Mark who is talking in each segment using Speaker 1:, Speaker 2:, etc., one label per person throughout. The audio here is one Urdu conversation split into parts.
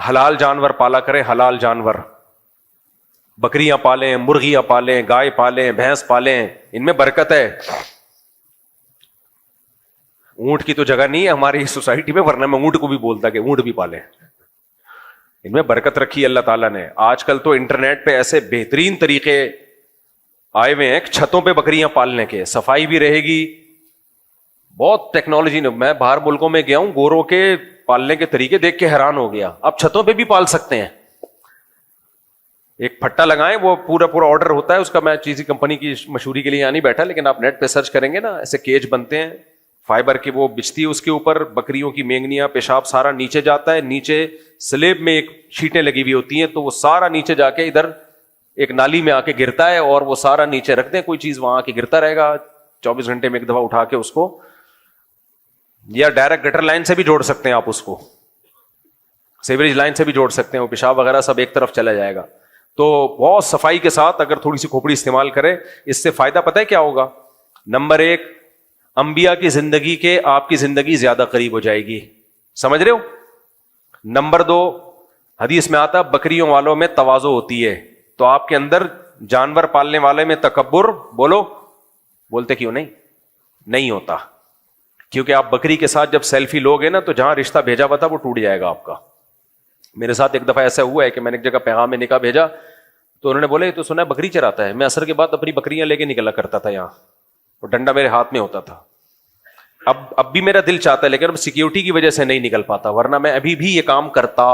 Speaker 1: حلال جانور پالا کریں, حلال جانور, بکریاں پالیں, مرغیاں پالیں, گائے پالیں, بھینس پالیں, ان میں برکت ہے. اونٹ کی تو جگہ نہیں ہے ہماری سوسائٹی میں, ورنہ میں اونٹ کو بھی بولتا کہ اونٹ بھی پالیں. ان میں برکت رکھی اللہ تعالیٰ نے. آج کل تو انٹرنیٹ پہ ایسے بہترین طریقے آئے ہوئے ہیں چھتوں پہ بکریاں پالنے کے, صفائی بھی رہے گی, بہت ٹیکنالوجی نے. میں باہر ملکوں میں گیا ہوں, گوروں کے پالنے کے طریقے دیکھ کے حیران ہو گیا. اب چھتوں پہ بھی پال سکتے ہیں. ایک پھٹا لگائیں, وہ پورا آرڈر ہوتا ہے اس کا. میں چیزی کمپنی کی مشہوری کے لیے یہاں نہیں بیٹھا, لیکن آپ نیٹ پہ سرچ کریں گے نا, ایسے کیج بنتے ہیں فائبر کی, وہ بچتی ہے اس کے اوپر, بکریوں کی مینگنیاں پیشاب سارا نیچے جاتا ہے, نیچے سلیب میں ایک شیٹیں لگی ہوئی ہوتی ہیں, تو وہ سارا نیچے جا کے ادھر ایک نالی میں آ کے گرتا ہے, اور وہ سارا نیچے رکھ دیں, کوئی چیز وہاں آ کے گرتا رہے گا 24 گھنٹے میں ایک دفعہ اٹھا کے اس کو. یا ڈائریکٹ گٹر لائن سے بھی جوڑ سکتے ہیں آپ اس کو, سیوریج لائن سے بھی جوڑ سکتے ہیں, وہ پیشاب وغیرہ سب ایک طرف چلا جائے گا. تو بہت صفائی کے ساتھ اگر تھوڑی سی کھوپڑی استعمال کرے, اس سے فائدہ پتہ ہے کیا ہوگا؟ نمبر 1, انبیاء کی زندگی کے آپ کی زندگی زیادہ قریب ہو جائے گی, سمجھ رہے ہو؟ نمبر 2, حدیث میں آتا بکریوں والوں میں تواضع ہوتی ہے, تو آپ کے اندر جانور پالنے والے میں تکبر, بولو, بولتے کیوں نہیں ہوتا, کیونکہ آپ بکری کے ساتھ جب سیلفی لوگے نا, تو جہاں رشتہ بھیجا ہوا تھا وہ ٹوٹ جائے گا آپ کا. میرے ساتھ ایک دفعہ ایسا ہوا ہے کہ میں نے ایک جگہ پیغام نکاح بھیجا, تو انہوں نے بولے یہ تو سنا ہے بکری چراتا ہے. میں عصر کے بعد اپنی بکریاں لے کے نکلا کرتا تھا یہاں, اور ڈنڈا میرے ہاتھ میں ہوتا تھا. اب بھی میرا دل چاہتا ہے, لیکن اب سیکیورٹی کی وجہ سے نہیں نکل پاتا, ورنہ میں ابھی بھی یہ کام کرتا.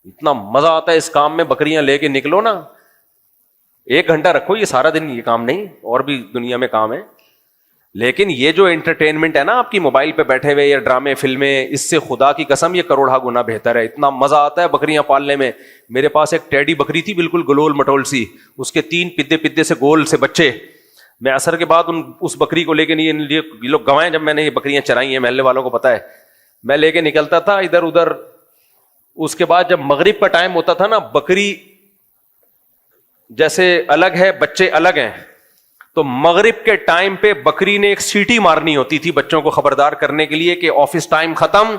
Speaker 1: اتنا مزہ آتا ہے اس کام میں, بکریاں لے کے نکلو نا, 1 گھنٹہ رکھو, یہ سارا دن یہ کام نہیں, اور بھی دنیا میں کام ہے. لیکن یہ جو انٹرٹینمنٹ ہے نا آپ کی موبائل پہ بیٹھے ہوئے, یا ڈرامے فلمیں, اس سے خدا کی قسم یہ کروڑا گنا بہتر ہے. اتنا مزہ آتا ہے بکریاں پالنے میں. میرے پاس ایک ٹیڈی بکری تھی, بالکل گلول مٹول سی, اس کے 3 پدے سے گول سے بچے. میں عصر کے بعد اس بکری کو لے کے, نہیں یہ لوگ گوائیں, جب میں نے یہ بکریاں چرائی ہیں, محلے والوں کو پتا ہے, میں لے کے نکلتا تھا ادھر ادھر. اس کے بعد جب مغرب کا ٹائم ہوتا تھا نا, بکری جیسے الگ ہے, بچے الگ ہیں, تو مغرب کے ٹائم پہ بکری نے ایک سیٹی مارنی ہوتی تھی بچوں کو خبردار کرنے کے لیے کہ آفس ٹائم ختم,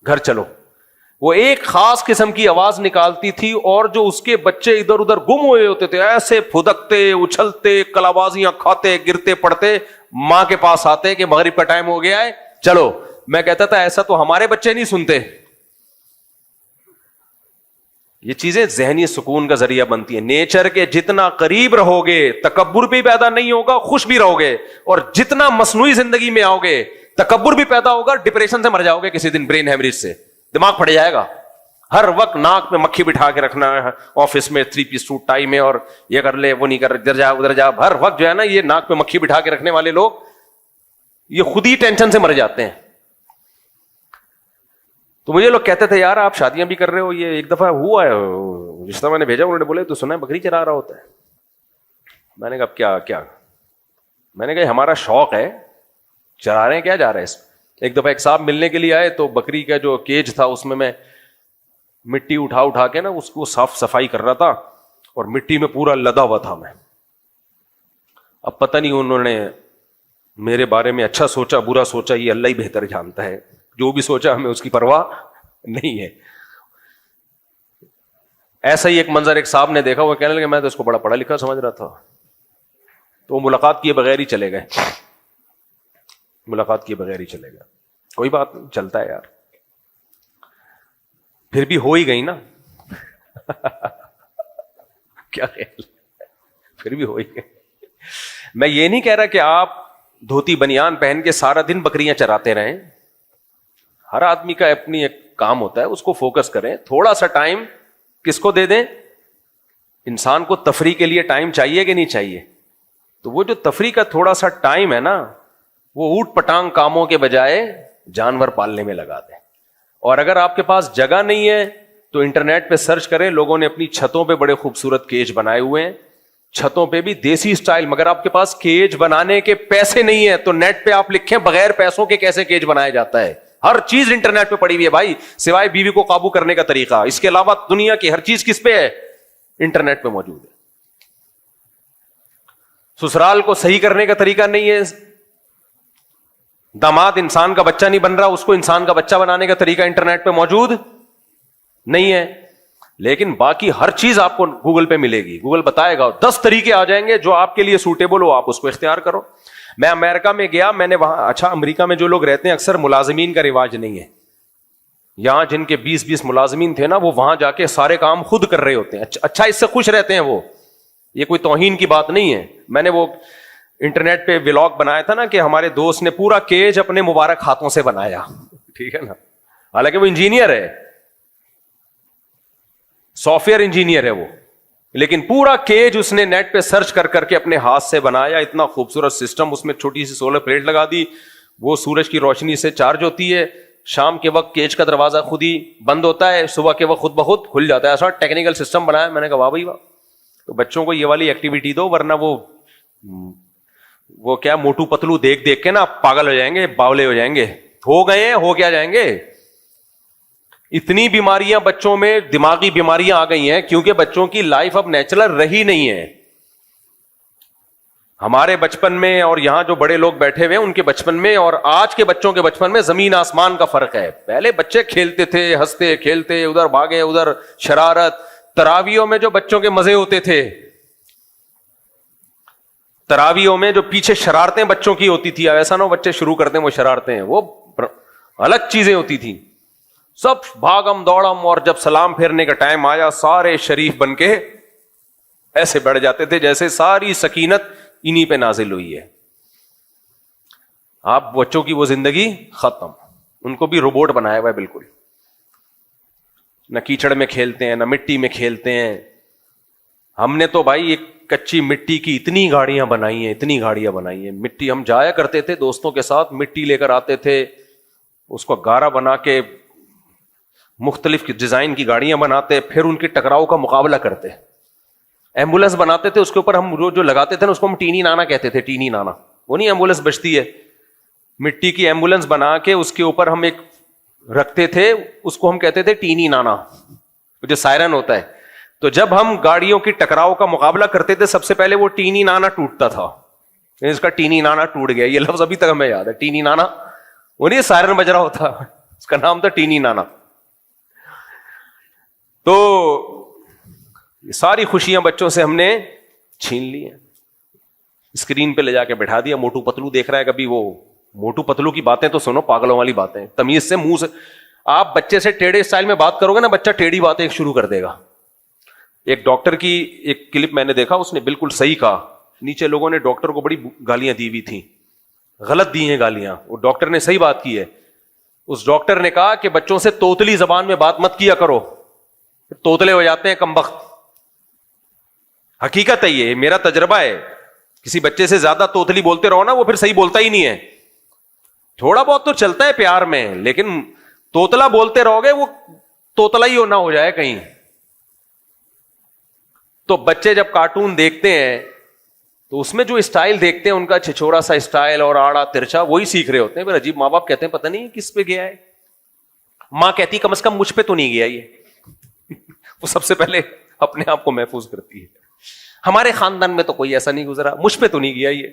Speaker 1: گھر چلو. وہ ایک خاص قسم کی آواز نکالتی تھی, اور جو اس کے بچے ادھر ادھر گم ہوئے ہوتے تھے, ایسے پھدکتے, اچھلتے, کلابازیاں کھاتے, گرتے پڑتے, ماں کے پاس آتے کہ مغرب کا ٹائم ہو گیا ہے چلو. میں کہتا تھا ایسا تو ہمارے بچے نہیں سنتے. یہ چیزیں ذہنی سکون کا ذریعہ بنتی ہیں. نیچر کے جتنا قریب رہو گے تکبر بھی پیدا نہیں ہوگا, خوش بھی رہو گے. اور جتنا مصنوعی زندگی میں آؤ گے تکبر بھی پیدا ہوگا, ڈپریشن سے مر جاؤ گے کسی دن, برین ہیمریج سے, دماغ پھٹ جائے گا. ہر وقت ناک میں مکھی بٹھا کے رکھنا ہے, آفس میں 3 پیس سوٹ ٹائی میں, اور یہ کر لے وہ نہیں کر, ادھر جا ادھر جا, ہر وقت جو ہے نا یہ ناک میں مکھی بٹھا کے رکھنے والے لوگ یہ خود ہی ٹینشن سے مر جاتے ہیں. تو مجھے لوگ کہتے تھے یار آپ شادیاں بھی کر رہے ہو, یہ ایک دفعہ ہوا ہے رشتہ میں نے بھیجا, انہوں نے بولے تو سنا ہے بکری چرا رہا ہوتا ہے. میں نے کہا کیا میں نے کہا ہمارا شوق ہے, چرا رہے ہیں, کیا جا رہا ہے اس میں. ایک دفعہ ایک صاحب ملنے کے لیے آئے, تو بکری کا جو کیج تھا اس میں مٹی اٹھا کے نا اس کو صاف صفائی کر رہا تھا, اور مٹی میں پورا لدا ہوا تھا میں. اب پتہ نہیں انہوں نے میرے بارے میں اچھا سوچا برا سوچا, یہ اللہ ہی بہتر جانتا ہے. جو بھی سوچا ہمیں اس کی پرواہ نہیں ہے. ایسا ہی ایک منظر ایک صاحب نے دیکھا, وہ کہنے لگے میں تو اس کو بڑا پڑھا لکھا سمجھ رہا تھا. تو وہ ملاقات کیے بغیر ہی چلے گئے, ملاقات کیے بغیر ہی چلے گئے. کوئی بات نہیں, چلتا ہے یار, پھر بھی ہو ہی گئی نا. کیا خیال, پھر بھی ہو ہی گئی. میں یہ نہیں کہہ رہا کہ آپ دھوتی بنیان پہن کے سارا دن بکریاں چراتے رہیں. ہر آدمی کا اپنی ایک کام ہوتا ہے, اس کو فوکس کریں. تھوڑا سا ٹائم کس کو دے دیں, انسان کو تفریح کے لیے ٹائم چاہیے کہ نہیں چاہیے. تو وہ جو تفریح کا تھوڑا سا ٹائم ہے نا, وہ اوٹ پٹانگ کاموں کے بجائے جانور پالنے میں لگا دیں. اور اگر آپ کے پاس جگہ نہیں ہے تو انٹرنیٹ پہ سرچ کریں, لوگوں نے اپنی چھتوں پہ بڑے خوبصورت کیج بنائے ہوئے ہیں, چھتوں پہ بھی دیسی سٹائل. مگر آپ کے پاس کیج بنانے کے پیسے نہیں ہے تو نیٹ پہ آپ لکھیں بغیر پیسوں کے کیسے کیج بنایا جاتا ہے. ہر چیز انٹرنیٹ پہ پڑی ہوئی ہے بھائی, سوائے بیوی کو قابو کرنے کا طریقہ. اس کے علاوہ دنیا کی ہر چیز کس پہ ہے, انٹرنیٹ پہ موجود ہے. سسرال کو صحیح کرنے کا طریقہ نہیں ہے, داماد انسان کا بچہ نہیں بن رہا, اس کو انسان کا بچہ بنانے کا طریقہ انٹرنیٹ پہ موجود نہیں ہے. لیکن باقی ہر چیز آپ کو گوگل پہ ملے گی. گوگل بتائے گا, 10 طریقے آ جائیں گے جو آپ کے لیے سوٹیبل ہو, آپ اس کو اختیار کرو. میں امریکہ میں گیا, میں نے وہاں, اچھا امریکہ میں جو لوگ رہتے ہیں اکثر ملازمین کا رواج نہیں ہے. یہاں جن کے 20 ملازمین تھے نا, وہ وہاں جا کے سارے کام خود کر رہے ہوتے ہیں. اچھا اس سے خوش رہتے ہیں وہ, یہ کوئی توہین کی بات نہیں ہے. میں نے وہ انٹرنیٹ پہ ولاگ بنایا تھا نا کہ ہمارے دوست نے پورا کیج اپنے مبارک ہاتھوں سے بنایا, ٹھیک ہے نا, حالانکہ وہ انجینئر ہے, سافٹ ویئر انجینئر ہے وہ, لیکن پورا کیج اس نے نیٹ پہ سرچ کر کر کے اپنے ہاتھ سے بنایا. اتنا خوبصورت سسٹم, اس میں چھوٹی سی سولر پلیٹ لگا دی, وہ سورج کی روشنی سے چارج ہوتی ہے. شام کے وقت کیج کا دروازہ خود ہی بند ہوتا ہے, صبح کے وقت خود بخود کھل جاتا ہے. ایسا ٹیکنیکل سسٹم بنایا. میں نے کہا واہ بھائی واہ. تو بچوں کو یہ والی ایکٹیویٹی دو, ورنہ وہ کیا موٹو پتلو دیکھ دیکھ کے نا پاگل ہو جائیں گے, باولے ہو جائیں گے. ہو گئے ہیں, ہو کیا جائیں گے. اتنی بیماریاں بچوں میں, دماغی بیماریاں آ گئی ہیں کیونکہ بچوں کی لائف اب نیچرل رہی نہیں ہے. ہمارے بچپن میں اور یہاں جو بڑے لوگ بیٹھے ہوئے ہیں ان کے بچپن میں اور آج کے بچوں کے بچپن میں زمین آسمان کا فرق ہے. پہلے بچے کھیلتے تھے, ہنستے کھیلتے, ادھر بھاگے ادھر شرارت. تراویوں میں جو بچوں کے مزے ہوتے تھے, تراویوں میں جو پیچھے شرارتیں بچوں کی ہوتی تھی, ایسا نہ ہو بچے شروع کرتے ہیں وہ شرارتیں, وہ الگ چیزیں ہوتی تھی. سب بھاگم دوڑم, اور جب سلام پھیرنے کا ٹائم آیا سارے شریف بن کے ایسے بیٹھ جاتے تھے جیسے ساری سکینت انہی پہ نازل ہوئی ہے. آپ بچوں کی وہ زندگی ختم, ان کو بھی روبوٹ بنایا ہوا ہے بالکل. نہ کیچڑ میں کھیلتے ہیں, نہ مٹی میں کھیلتے ہیں. ہم نے تو بھائی ایک کچی مٹی کی اتنی گاڑیاں بنائی ہیں, اتنی گاڑیاں بنائی ہیں. مٹی ہم جایا کرتے تھے دوستوں کے ساتھ, مٹی لے کر آتے تھے, اس کو گارا بنا کے مختلف ڈیزائن کی گاڑیاں بناتے, پھر ان کے ٹکراؤ کا مقابلہ کرتے. ایمبولینس بناتے تھے, اس کے اوپر ہم جو لگاتے تھے نا اس کو ہم ٹینی نانا کہتے تھے. ٹینی نانا, وہ نہیں ایمبولینس بچتی ہے, مٹی کی ایمبولینس بنا کے اس کے اوپر ہم ایک رکھتے تھے, اس کو ہم کہتے تھے ٹینی نانا, جو سائرن ہوتا ہے. تو جب ہم گاڑیوں کی ٹکراؤ کا مقابلہ کرتے تھے سب سے پہلے وہ ٹینی نانا ٹوٹتا تھا. اس کا ٹینی نانا ٹوٹ گیا, یہ لفظ ابھی تک ہمیں یاد ہے. ٹینی نانا, وہ نہیں سائرن بج رہا ہوتا, اس کا نام تھا ٹینی نانا. تو یہ ساری خوشیاں بچوں سے ہم نے چھین لی ہیں. اسکرین پہ لے جا کے بیٹھا دیا, موٹو پتلو دیکھ رہا ہے, کبھی وہ موٹو پتلو کی باتیں تو سنو, پاگلوں والی باتیں, تمیز سے منہ سے. آپ بچے سے ٹیڑھے اسٹائل میں بات کرو گے نا, بچہ ٹیڑھی باتیں شروع کر دے گا. ایک ڈاکٹر کی ایک کلپ میں نے دیکھا, اس نے بالکل صحیح کہا. نیچے لوگوں نے ڈاکٹر کو بڑی گالیاں دی ہوئی تھیں, غلط دی ہیں گالیاں, وہ ڈاکٹر نے صحیح بات کی ہے. اس ڈاکٹر نے کہا کہ بچوں سے توتلی زبان میں بات مت کیا کرو, توتلے ہو جاتے ہیں کمبخت. حقیقت ہے, یہ میرا تجربہ ہے. کسی بچے سے زیادہ توتلی بولتے رہو نا, وہ پھر صحیح بولتا ہی نہیں ہے. تھوڑا بہت تو چلتا ہے پیار میں, لیکن توتلا بولتے رہو گے وہ توتلا ہی نہ ہو جائے کہیں. تو بچے جب کارٹون دیکھتے ہیں تو اس میں جو اسٹائل دیکھتے ہیں ان کا چھچورا سا اسٹائل اور آڑا ترچا, وہی سیکھ رہے ہوتے ہیں. پھر عجیب, ماں باپ کہتے ہیں پتہ نہیں کس پہ گیا ہے. ماں کہتی کم از کم مجھ پہ تو نہیں گیا یہ. وہ سب سے پہلے اپنے آپ کو محفوظ کرتی ہے. ہمارے خاندان میں تو کوئی ایسا نہیں گزرا, مجھ پہ تو نہیں گیا یہ.